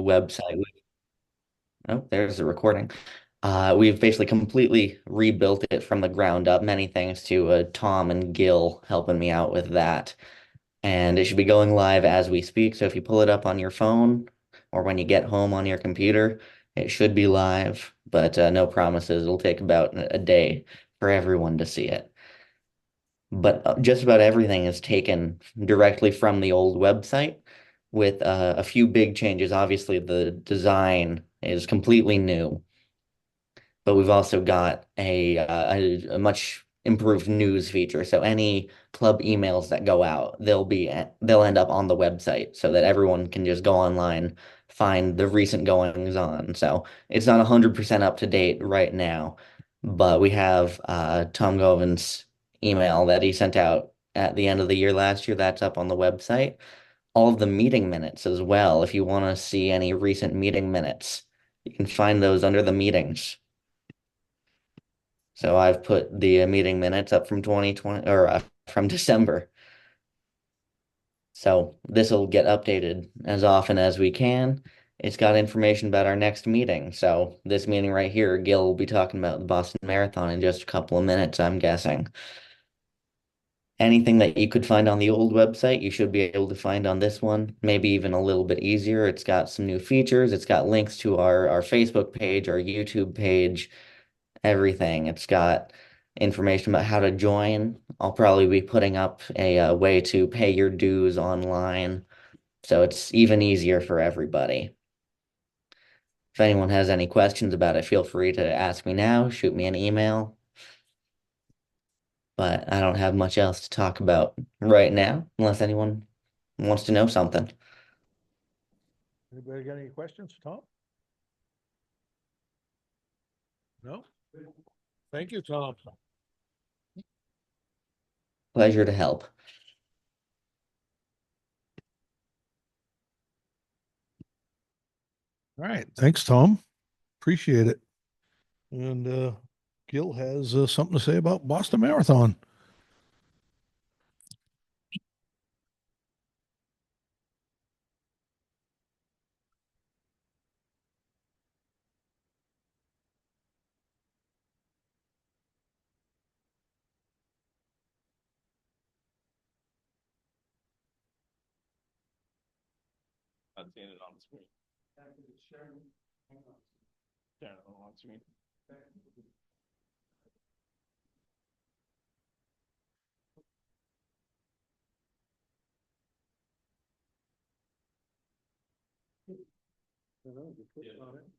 website. Oh, there's a recording. We've basically completely rebuilt it from the ground up. Many thanks to Tom and Gil helping me out with that. And it should be going live as we speak. So if you pull it up on your phone or when you get home on your computer, it should be live, but no promises. It'll take about a day for everyone to see it. But just about everything is taken directly from the old website with a few big changes. Obviously, the design is completely new, but we've also got a much improved news feature. So any club emails that go out, they'll end up on the website so that everyone can just go online, find the recent goings on. So it's not 100% up to date right now, but we have Tom Govan's email that he sent out at the end of the year last year. That's up on the website. All of the meeting minutes as well. If you want to see any recent meeting minutes, you can find those under the meetings. So I've put the meeting minutes up from 2020 or from December. So this will get updated as often as we can. It's got information about our next meeting. So this meeting right here, Gil will be talking about the Boston Marathon in just a couple of minutes, I'm guessing. Anything that you could find on the old website, you should be able to find on this one, maybe even a little bit easier. It's got some new features. It's got links to our Facebook page, our YouTube page, everything. It's got information about how to join. I'll probably be putting up a way to pay your dues online, so it's even easier for everybody. If anyone has any questions about it, feel free to ask me now, shoot me an email. But I don't have much else to talk about right now, unless anyone wants to know something. Anybody got any questions for Tom? No? Thank you, Tom. Pleasure to help. All right. Thanks, Tom. Appreciate it. And Gil has something to say about Boston Marathon. Not seeing it on the screen. Sharing it on the screen.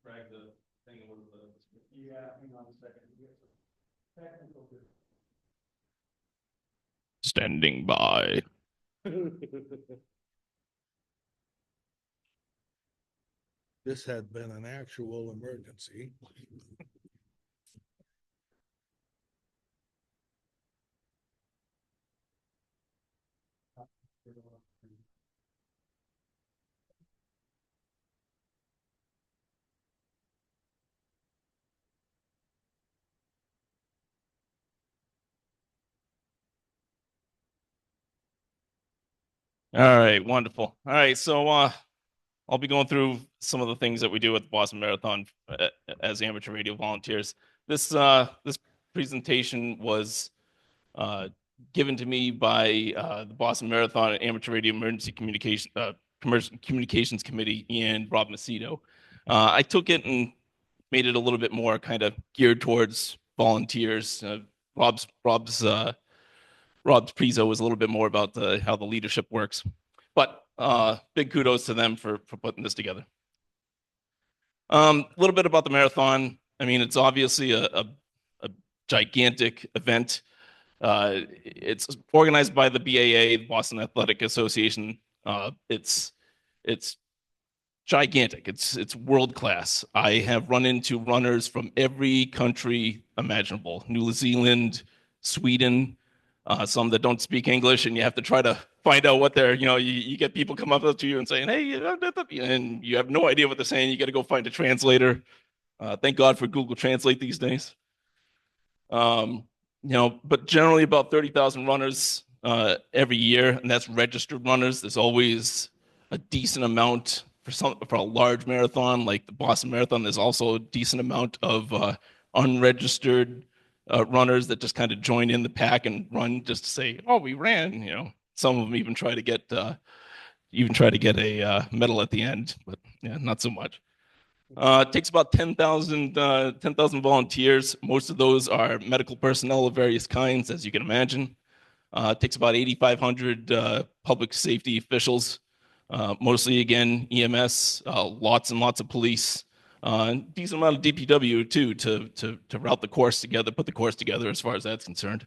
Drag the thing over the. Yeah, hang on a second. Standing by. This had been an actual emergency. All right, wonderful. All right, so I'll be going through some of the things that we do at the Boston Marathon as amateur radio volunteers. This presentation was given to me by the Boston Marathon Amateur Radio Emergency Communications Committee and Rob Macedo. I took it and made it a little bit more kind of geared towards volunteers. Rob's prezo was a little bit more about how the leadership works, but big kudos to them for putting this together. A little bit about the marathon. I mean, it's obviously a gigantic event. It's organized by the BAA, the Boston Athletic Association. It's gigantic. It's world class. I have run into runners from every country imaginable: New Zealand, Sweden, some that don't speak English, and you have to try to find out what they're, you get people come up to you and saying, hey, and you have no idea what they're saying. You got to go find a translator. Thank God for Google Translate these days. But generally about 30,000 runners every year, and that's registered runners. There's always a decent amount for a large marathon like the Boston Marathon, there's also a decent amount of unregistered runners that just kind of join in the pack and run just to say, "Oh, we ran." Some of them even try to get a medal at the end, but yeah, not so much. It takes about 10,000 volunteers. Most of those are medical personnel of various kinds, as you can imagine. It takes about 8,500 public safety officials, mostly, again, EMS, lots and lots of police, and decent amount of DPW, too, to route the course together, put the course together as far as that's concerned.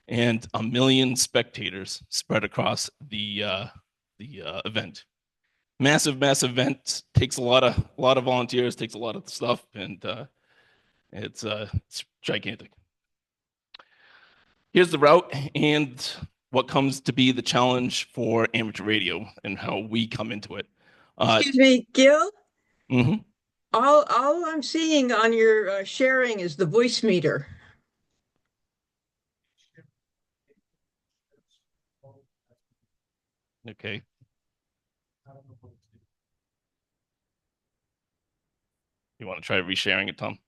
And 1 million spectators spread across the event. Massive event, takes a lot of volunteers, takes a lot of stuff, and it's gigantic. Here's the route and what comes to be the challenge for amateur radio and how we come into it. Excuse me, Gil. Mhm. All I'm seeing on your sharing is the voice meter. Okay. You want to try resharing it, Tom?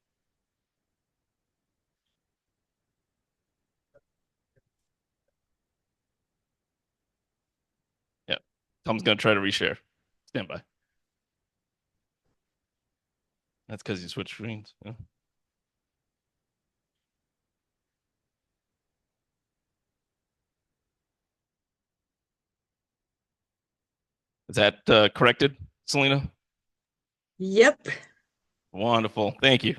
Yeah. Tom's going to try to reshare. Stand by. That's because you switched screens. Yeah. Is that corrected, Selena? Yep. Wonderful. Thank you.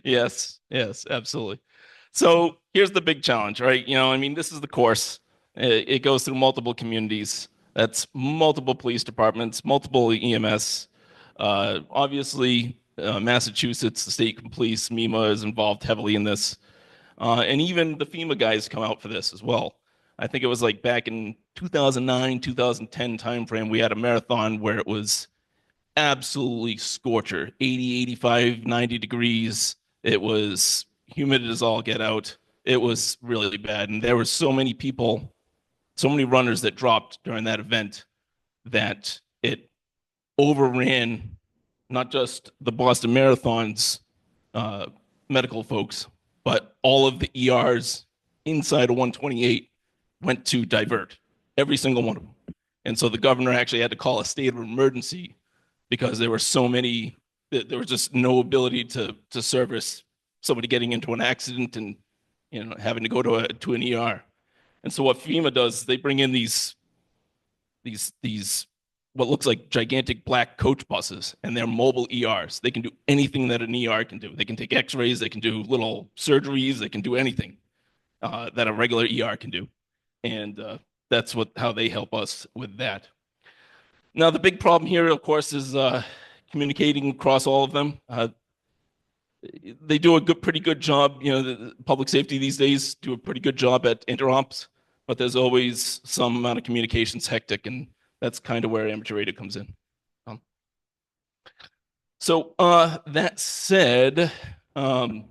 Yes, absolutely. So here's the big challenge, right? I mean, this is the course. It goes through multiple communities. That's multiple police departments, multiple EMS. Obviously, Massachusetts, the state police, MEMA is involved heavily in this. And even the FEMA guys come out for this as well. I think it was like back in 2009, 2010 timeframe, we had a marathon where it was absolutely scorcher, 80, 85, 90 degrees. It was humid as all get out. It was really bad. And there were so many people, so many runners that dropped during that event that it overran not just the Boston Marathon's medical folks, but all of the ERs inside of 128 went to divert, every single one of them. And so the governor actually had to call a state of emergency because there were so many, there was just no ability to service somebody getting into an accident and having to go to an ER. And so what FEMA does is they bring in these what looks like gigantic black coach buses, and they're mobile ERs. They can do anything that an ER can do. They can take X-rays, they can do little surgeries, they can do anything that a regular ER can do. And that's how they help us with that. Now, the big problem here, of course, is communicating across all of them. They do a pretty good job. The public safety these days do a pretty good job at interops, but there's always some amount of communications hectic, and that's kind of where amateur radio comes in. So that said, amateur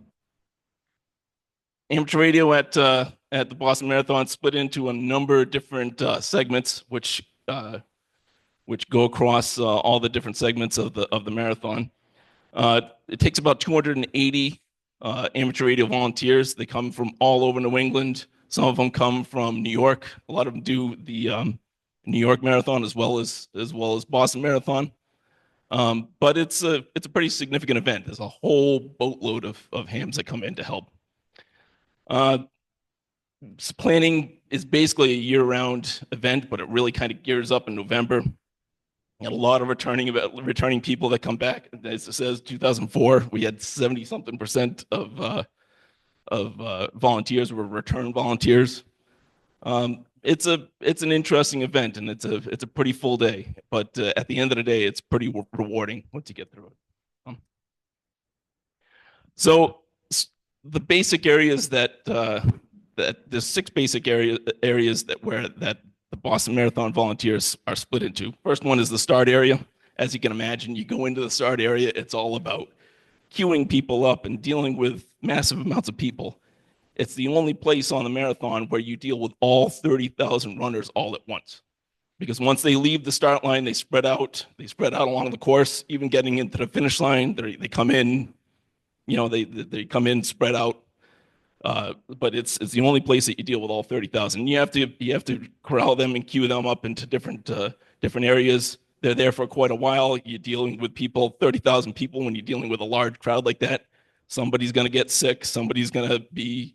radio at the Boston Marathon split into a number of different segments, which go across all the different segments of the marathon. It takes about 280 amateur radio volunteers. They come from all over New England. Some of them come from New York. A lot of them do the New York Marathon as well as Boston Marathon. But it's a pretty significant event. There's a whole boatload of hams that come in to help. Planning is basically a year-round event, but it really kind of gears up in November. And a lot of returning people that come back. As it says, 2004, we had 70-something% of volunteers were return volunteers. It's an interesting event, and it's a pretty full day. But at the end of the day, it's pretty rewarding once you get through it. So the basic areas that there's 6 basic areas that the Boston Marathon volunteers are split into. First one is the start area. As you can imagine, you go into the start area, it's all about queuing people up and dealing with massive amounts of people. It's the only place on the marathon where you deal with all 30,000 runners all at once. Because once they leave the start line, they spread out. They spread out along the course. Even getting into the finish line, they come in. They come in spread out. But it's the only place that you deal with all 30,000. You have to corral them and queue them up into different areas. They're there for quite a while. You're dealing with people, 30,000 people. When you're dealing with a large crowd like that, somebody's going to get sick. Somebody's going to be,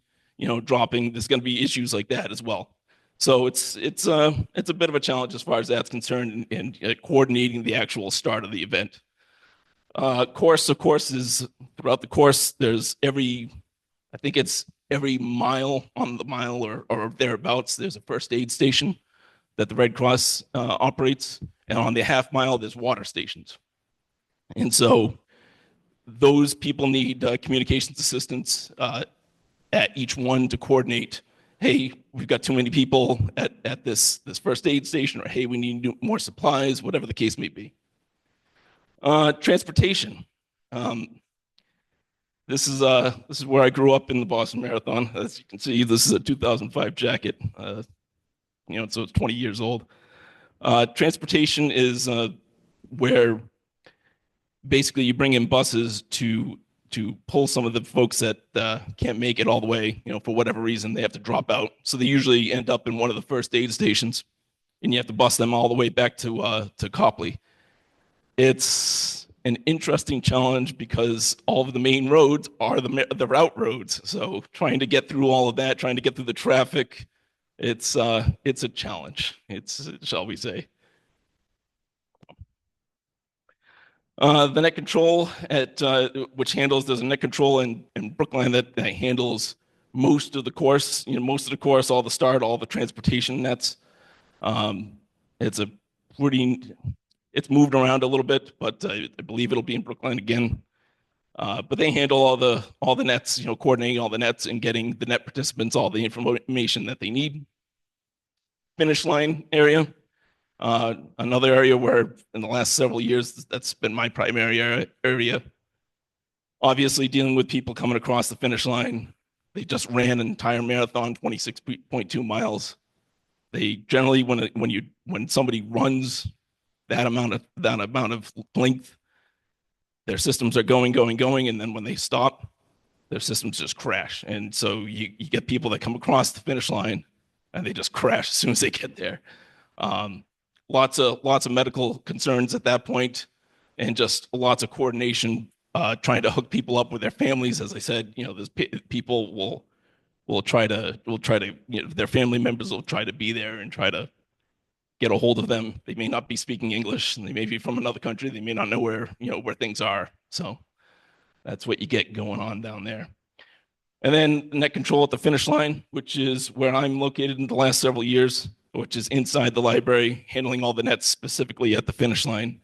dropping. There's going to be issues like that as well. So it's a bit of a challenge as far as that's concerned, and coordinating the actual start of the event. Course is throughout the course. There's I think it's every mile, on the mile or thereabouts, there's a first aid station that the Red Cross operates, and on the half mile there's water stations. And so those people need communications assistance at each one to coordinate. Hey, we've got too many people at this first aid station, or hey, we need more supplies, whatever the case may be. Transportation. This is where I grew up in the Boston Marathon. As you can see, this is a 2005 jacket. So it's 20 years old. Transportation is where basically you bring in buses to pull some of the folks that can't make it all the way, for whatever reason, they have to drop out. So they usually end up in one of the first aid stations, and you have to bus them all the way back to Copley. It's an interesting challenge because all of the main roads are the route roads. So trying to get through all of that, trying to get through the traffic, it's a challenge. Shall we say. The net control which handles, there's a net control in Brookline that handles most of the course, all the start, all the transportation nets. It's moved around a little bit, but I believe it'll be in Brookline again. But they handle all the nets, coordinating all the nets and getting the net participants all the information that they need. Finish line area. Another area where in the last several years, that's been my primary area. Obviously, dealing with people coming across the finish line. They just ran an entire marathon, 26.2 miles. They generally, when somebody runs that amount of length, their systems are going, and then when they stop, their systems just crash. And so you get people that come across the finish line and they just crash as soon as they get there. Lots of medical concerns at that point, and just lots of coordination, trying to hook people up with their families. As I said, there's people will try to their family members will try to be there and try to get a hold of them. They may not be speaking English, and they may be from another country. They may not know where things are. So that's what you get going on down there. And then net control at the finish line, which is where I'm located in the last several years, which is inside the library, handling all the nets specifically at the finish line.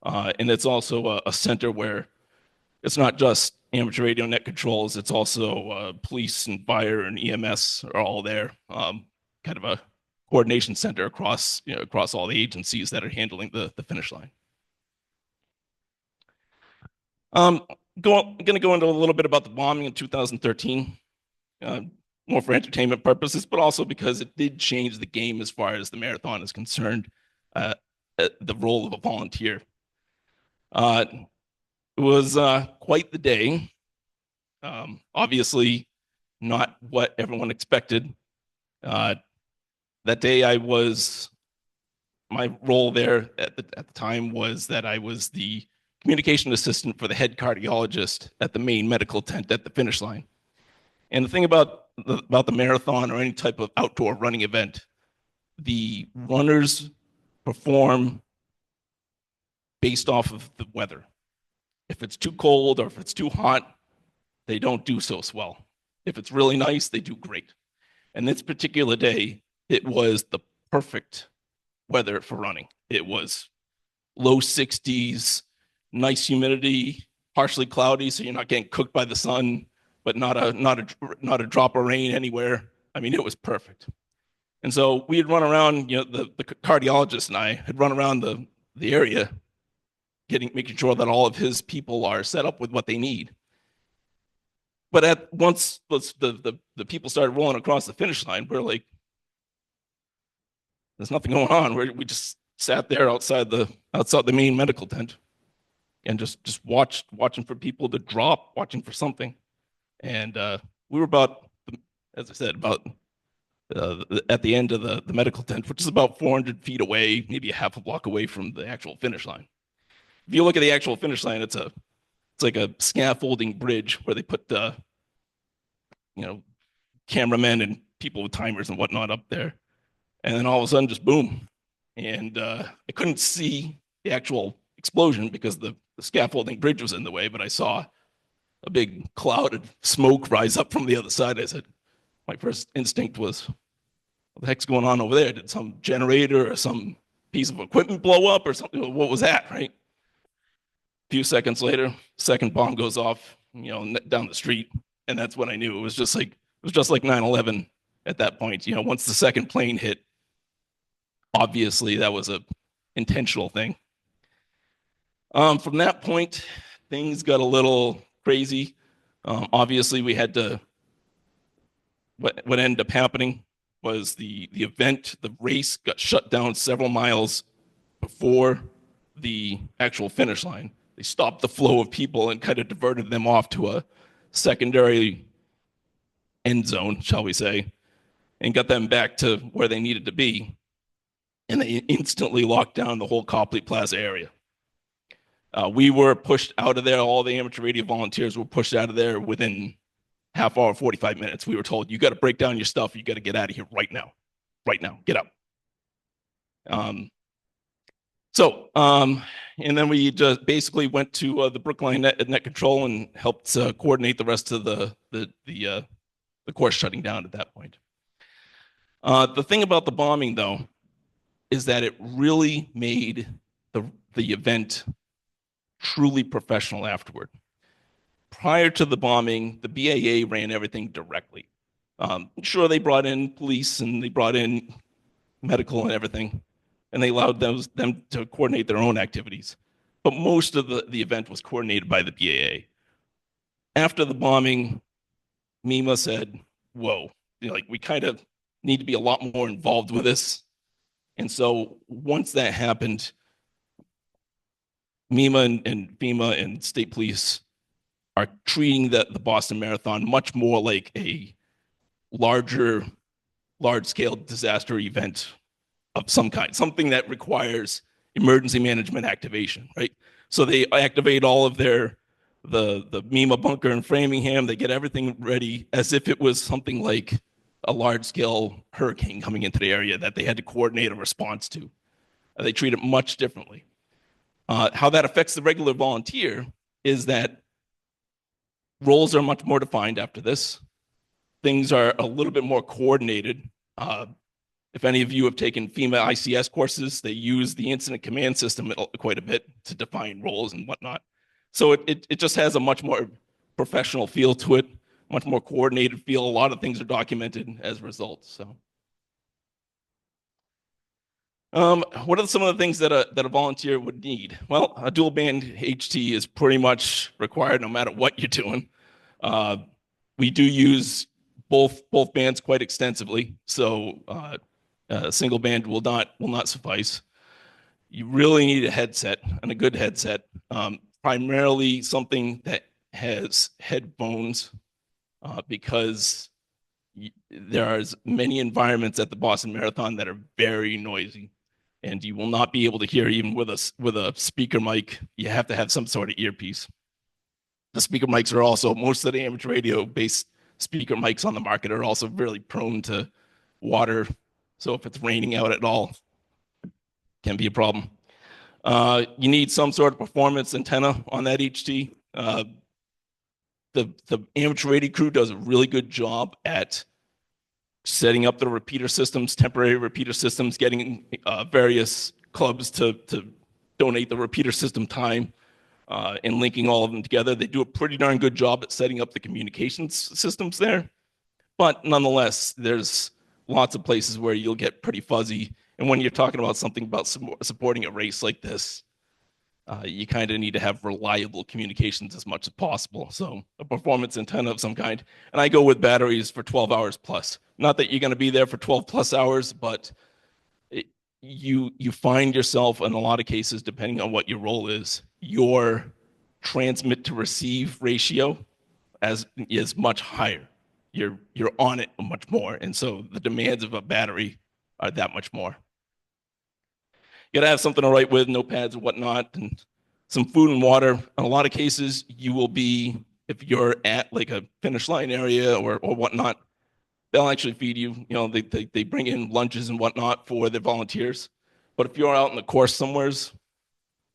And it's also a center where it's not just amateur radio net controls, it's also police and fire and EMS are all there. Kind of a coordination center across all the agencies that are handling the finish line. I'm going to go into a little bit about the bombing in 2013, more for entertainment purposes, but also because it did change the game as far as the marathon is concerned, the role of a volunteer. It was quite the day. Obviously, not what everyone expected. That day, my role there at the time was that I was the communication assistant for the head cardiologist at the main medical tent at the finish line. And the thing about the marathon or any type of outdoor running event, the runners perform based off of the weather. If it's too cold or if it's too hot, they don't do so well. If it's really nice, they do great. And this particular day, it was the perfect weather for running. It was low 60s, nice humidity, partially cloudy, so you're not getting cooked by the sun, but not a drop of rain anywhere. I mean, it was perfect. And so we had run around, the cardiologist and I had run around the area, making sure that all of his people are set up with what they need. But at once the people started rolling across the finish line, we're like, there's nothing going on. We just sat there outside the main medical tent and just watching for people to drop, watching for something. And we were about, as I said, about at the end of the medical tent, which is about 400 feet away, maybe a half a block away from the actual finish line. If you look at the actual finish line, it's like a scaffolding bridge where they put cameramen and people with timers and whatnot up there. And then all of a sudden, just boom. And I couldn't see the actual explosion because the scaffolding bridge was in the way, but I saw a big cloud of smoke rise up from the other side. I said, my first instinct was, what the heck's going on over there? Did some generator or some piece of equipment blow up or something? What was that, right? A few seconds later, second bomb goes off, down the street. And that's when I knew it was just like 9/11 at that point. Once the second plane hit, obviously that was a intentional thing. From that point, things got a little crazy. Obviously, we had to. What ended up happening was the event, the race got shut down several miles before the actual finish line. They stopped the flow of people and kind of diverted them off to a secondary end zone, shall we say, and got them back to where they needed to be. And they instantly locked down the whole Copley Plaza area. We were pushed out of there. All the amateur radio volunteers were pushed out of there within half hour, 45 minutes. We were told, you got to break down your stuff. You got to get out of here right now. Right now. Get out. And then we just basically went to the Brookline net control and helped coordinate the rest of the course shutting down at that point. The thing about the bombing, though, is that it really made the event truly professional afterward. Prior to the bombing, the BAA ran everything directly. Sure, they brought in police and they brought in medical and everything, and they allowed them to coordinate their own activities. But most of the event was coordinated by the BAA. After the bombing, MEMA said, whoa, we kind of need to be a lot more involved with this. And so once that happened, MEMA and FEMA and state police are treating the Boston Marathon much more like a large-scale disaster event of some kind, something that requires emergency management activation, right? So they activate all of the MEMA bunker in Framingham. They get everything ready as if it was something like a large-scale hurricane coming into the area that they had to coordinate a response to. They treat it much differently. How that affects the regular volunteer is that roles are much more defined after this. Things are a little bit more coordinated. If any of you have taken FEMA ICS courses, they use the incident command system quite a bit to define roles and whatnot. So it just has a much more professional feel to it, much more coordinated feel. A lot of things are documented as a result. So, what are some of the things that a volunteer would need? Well, a dual band HT is pretty much required no matter what you're doing. We do use both bands quite extensively, so a single band will not suffice. You really need a headset, and a good headset, primarily something that has headphones, because there are many environments at the Boston Marathon that are very noisy, and you will not be able to hear even with a speaker mic. You have to have some sort of earpiece. The speaker mics are also, most of the amateur radio-based speaker mics on the market are also really prone to water. So if it's raining out at all, it can be a problem. You need some sort of performance antenna on that HT. The amateur radio crew does a really good job at setting up the repeater systems, temporary repeater systems, getting various clubs to donate the repeater system time, and linking all of them together. They do a pretty darn good job at setting up the communications systems there. But nonetheless, there's lots of places where you'll get pretty fuzzy. And when you're talking about something about supporting a race like this, you kind of need to have reliable communications as much as possible. So a performance antenna of some kind. And I go with batteries for 12 hours plus. Not that you're going to be there for 12 plus hours, but you find yourself in a lot of cases, depending on what your role is, your transmit to receive ratio is much higher. You're on it much more. And so the demands of a battery are that much more. You gotta have something to write with, notepads and whatnot, and some food and water. In a lot of cases, you will be, if you're at like a finish line area or whatnot, they'll actually feed you. You know, they bring in lunches and whatnot for the volunteers. But if you're out in the course somewheres,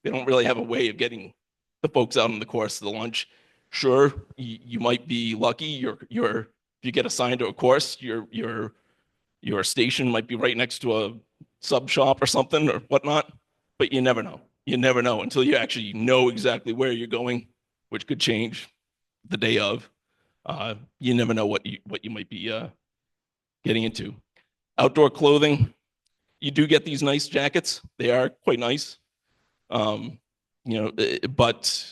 they don't really have a way of getting the folks out on the course to the lunch. Sure, you might be lucky. If you get assigned to a course, your station might be right next to a sub shop or something or whatnot, but you never know. You never know until you actually know exactly where you're going, which could change the day of. You never know what you might be getting into. Outdoor clothing, you do get these nice jackets. They are quite nice, but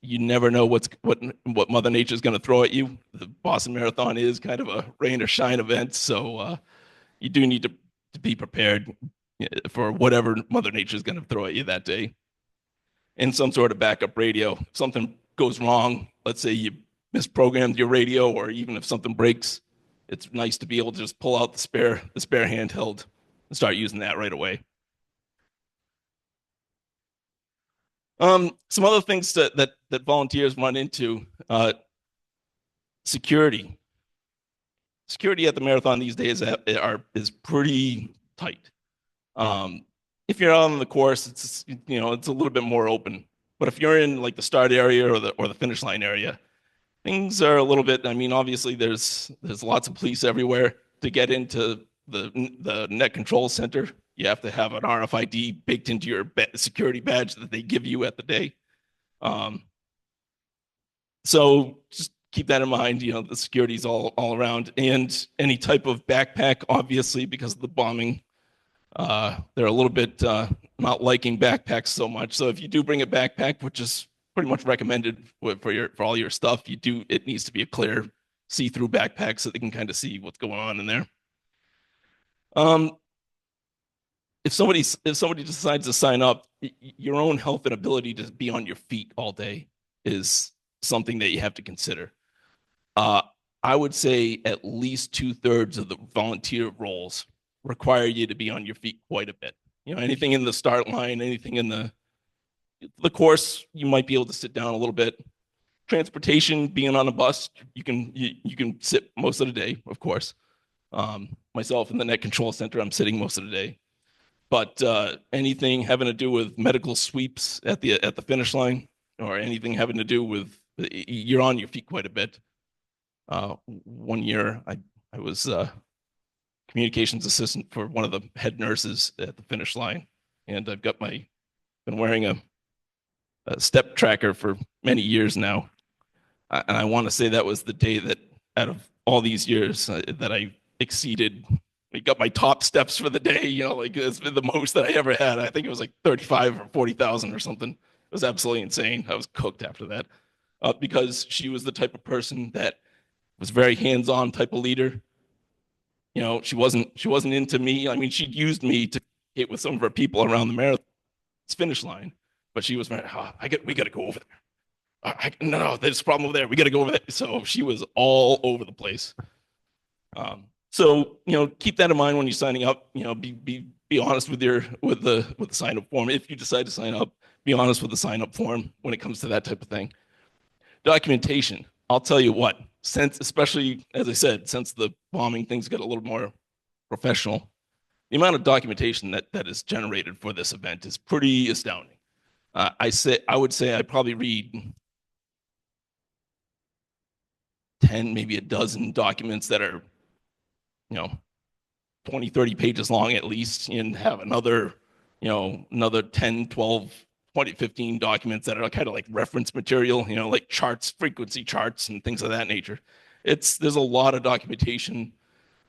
you never know what Mother Nature is going to throw at you. The Boston Marathon is kind of a rain or shine event, so you do need to be prepared for whatever Mother Nature is going to throw at you that day. And some sort of backup radio. If something goes wrong, let's say you misprogrammed your radio, or even if something breaks, it's nice to be able to just pull out the spare handheld and start using that right away. Some other things that volunteers run into, security. Security at the marathon these days is pretty tight. If you're out on the course, it's a little bit more open. But if you're in like the start area or the finish line area, things are a little bit. I mean, obviously there's lots of police everywhere. To get into the net control center, you have to have an RFID baked into your security badge that they give you at the day. So just keep that in mind. The security's all around, and any type of backpack, obviously, because of the bombing, they're a little bit not liking backpacks so much. So if you do bring a backpack, which is pretty much recommended for all your stuff, it needs to be a clear see-through backpack so they can kind of see what's going on in there. If somebody decides to sign up, your own health and ability to be on your feet all day is something that you have to consider. I would say at least 2/3 of the volunteer roles require you to be on your feet quite a bit. Anything in the start line, anything in the course, you might be able to sit down a little bit. Transportation, being on a bus, you can sit most of the day, of course. Myself in the net control center, I'm sitting most of the day. But anything having to do with medical sweeps at the finish line, or anything having to do with, you're on your feet quite a bit. One year, I was communications assistant for one of the head nurses at the finish line, and I've been wearing a step tracker for many years now, and I want to say that was the day that, out of all these years, that I exceeded. I got my top steps for the day. Like it's been the most that I ever had. I think it was like 35 or 40,000 or something. It was absolutely insane. I was cooked after that, because she was the type of person that was very hands-on type of leader. She wasn't into me. I mean, she'd used me to hit with some of her people around the marathon finish line, but she was very, we got to go over there. No, there's a problem over there. We got to go over there. So she was all over the place. So keep that in mind when you're signing up. Be honest with the sign up form. If you decide to sign up, be honest with the sign up form when it comes to that type of thing. Documentation. I'll tell you what, especially as I said, since the bombing things got a little more professional, the amount of documentation that is generated for this event is pretty astounding. I would say I probably read 10, maybe a dozen documents that are 20, 30 pages long at least, and have another 10, 12, 20, 15 documents that are kind of like reference material, like charts, frequency charts and things of that nature. There's a lot of documentation,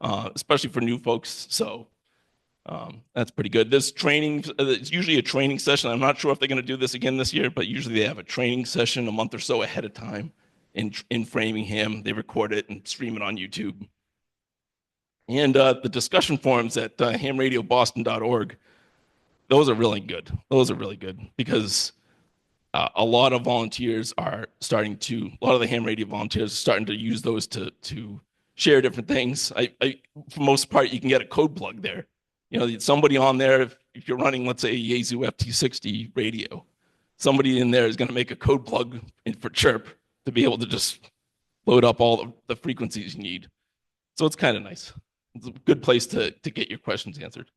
especially for new folks. So That's pretty good. This training, it's usually a training session. I'm not sure if they're going to do this again this year, but usually they have a training session a month or so ahead of time in Framingham. They record it and stream it on YouTube. And the discussion forums at hamradioboston.org, those are really good. Those are really good because a lot of volunteers are starting to, a lot of the ham radio volunteers are starting to use those to share different things. For most part, you can get a code plug there. You know, somebody on there, if you're running, let's say, a Yaesu FT60 radio, somebody in there is going to make a code plug for chirp to be able to just load up all the frequencies you need. So it's kind of nice. It's a good place to get your questions answered.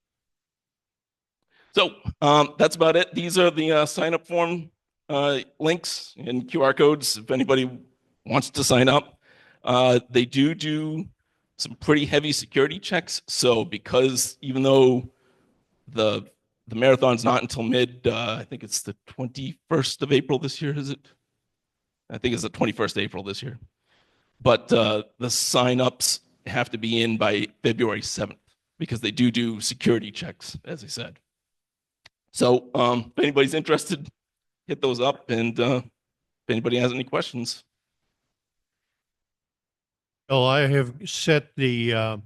So that's about it. These are the sign up form links and QR codes if anybody wants to sign up. They do some pretty heavy security checks. So because even though the marathon's not until I think it's the 21st of April this year, is it? I think it's the 21st of April this year. But the sign-ups have to be in by February 7th because they do security checks, as I said. So if anybody's interested, hit those up. And if anybody has any questions. Well, I have set the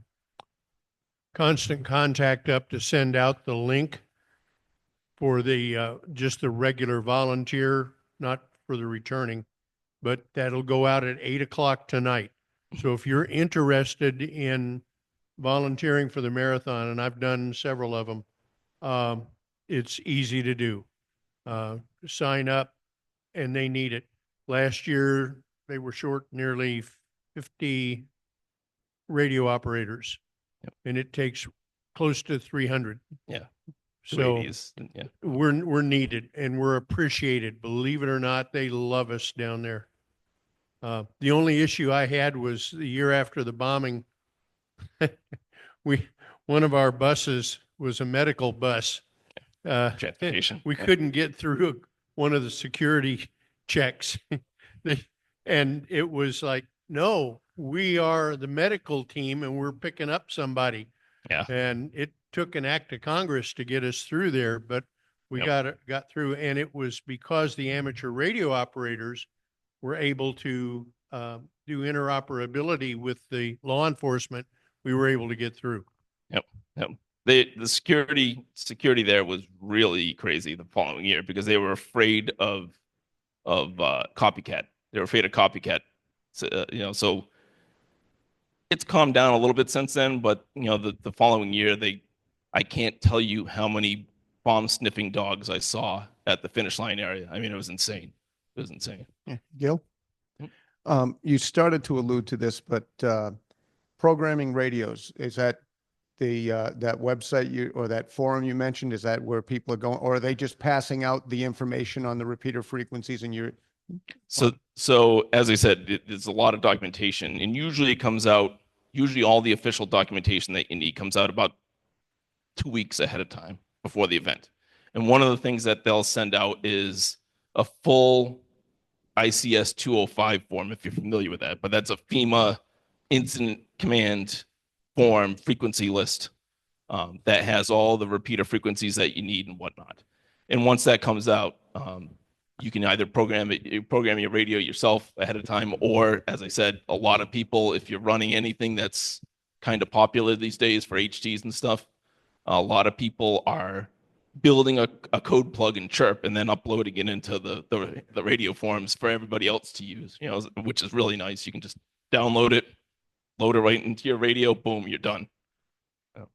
constant contact up to send out the link for the just the regular volunteer, not for the returning, but that'll go out at 8 o'clock tonight. So if you're interested in volunteering for the marathon, and I've done several of them, it's easy to do. Sign up, and they need it. Last year, they were short nearly 50 radio operators, yep. And it takes close to 300. Yeah. So yeah. we're needed and we're appreciated. Believe it or not, they love us down there. The only issue I had was the year after the bombing. One of our buses was a medical bus. Transportation. We couldn't get through one of the security checks. And it was like, no, we are the medical team and we're picking up somebody. Yeah. And it took an act of Congress to get us through there, but we got through. And it was because the amateur radio operators were able to do interoperability with the law enforcement. We were able to get through. Yep. The security there was really crazy the following year because they were afraid of copycat. They were afraid of copycat. So it's calmed down a little bit since then, but the following year I can't tell you how many bomb sniffing dogs I saw at the finish line area. I mean, it was insane. It was insane. Yeah. Gil, you started to allude to this, but programming radios, is that that website or that forum you mentioned, is that where people are going, or are they just passing out the information on the repeater frequencies and you're So as I said, there's a lot of documentation, and usually it comes out, usually all the official documentation that you need comes out about 2 weeks ahead of time before the event. And one of the things that they'll send out is a full ICS 205 form, if you're familiar with that, but that's a FEMA incident command form frequency list that has all the repeater frequencies that you need and whatnot. And once that comes out, you can either program your radio yourself ahead of time, or, as I said, a lot of people, if you're running anything that's kind of popular these days for HTs and stuff, a lot of people are building a code plug in Chirp and then uploading it into the radio forums for everybody else to use, which is really nice. You can just download it, load it right into your radio, boom, you're done.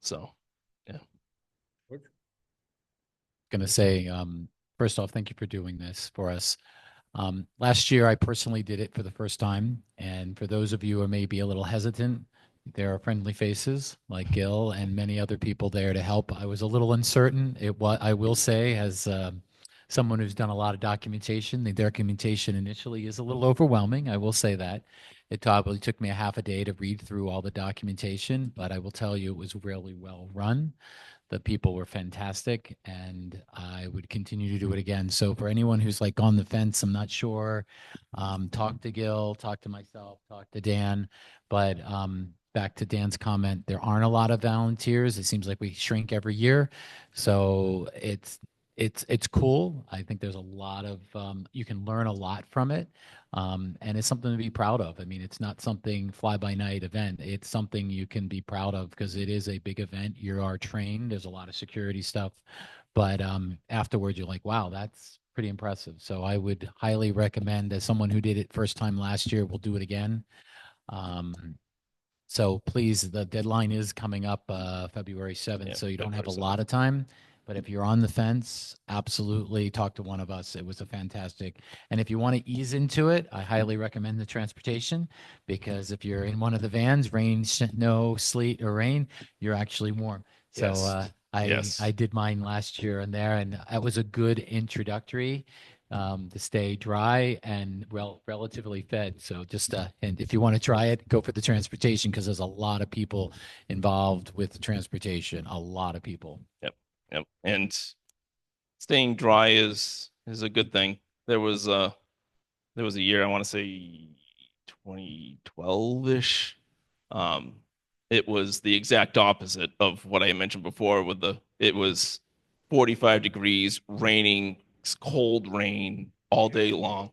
So, yeah. Gonna say, first off, thank you for doing this for us. Last year, I personally did it for the first time. And for those of you who may be a little hesitant, there are friendly faces like Gil and many other people there to help. I was a little uncertain. I will say, as someone who's done a lot of documentation, the documentation initially is a little overwhelming. I will say that. It probably took me a half a day to read through all the documentation, but I will tell you it was really well run. The people were fantastic, and I would continue to do it again. So for anyone who's like on the fence, I'm not sure, talk to Gil, talk to myself, talk to Dan, but back to Dan's comment, there aren't a lot of volunteers. It seems like we shrink every year. So it's cool. I think there's a lot of you can learn a lot from it. And it's something to be proud of. I mean, it's not something fly by night event. It's something you can be proud of because it is a big event. You are trained. There's a lot of security stuff, but afterwards you're like, wow, that's pretty impressive. So I would highly recommend, as someone who did it first time last year, we'll do it again. So please, the deadline is coming up February 7th, Yeah, so you don't have a February lot of time. But if you're on the fence, absolutely talk to one of us. It was a fantastic. And if you want to ease into it, I highly recommend the transportation, because if you're in one of the vans, rain, snow, sleet, or rain, you're actually warm. So Yes. Yes. I did mine last year and there, and that was a good introductory to stay dry and relatively fed. So just and if you want to try it, go for the transportation, because there's a lot of people involved with the transportation. A lot of people. Yep. Yep. And staying dry is a good thing. There was a year, I want to say 2012-ish. Um, it was the exact opposite of what I mentioned before with it was 45 degrees, raining, cold rain all day long.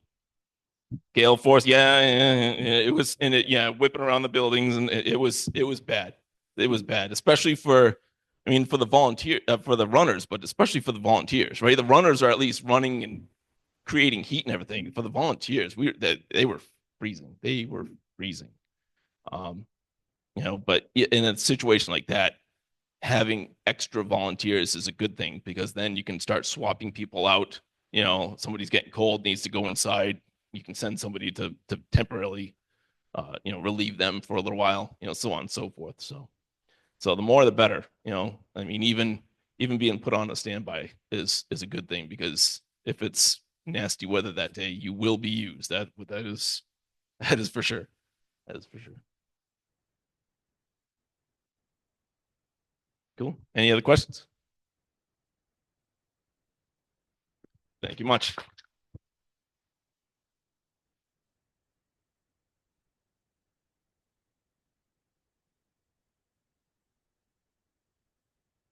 Gale force, it was, and whipping around the buildings, and it was bad. It was bad, especially for, I mean, for the runners, but especially for the volunteers, right? The runners are at least running and creating heat and everything. For the volunteers, they were freezing. They were freezing. But in a situation like that, having extra volunteers is a good thing, because then you can start swapping people out. Somebody's getting cold, needs to go inside. You can send somebody to temporarily, relieve them for a little while, so on and so forth. So the more the better. I mean, even being put on a standby is a good thing, because if it's nasty weather that day, you will be used. That is for sure. That is for sure. Cool. Any other questions? Thank you much.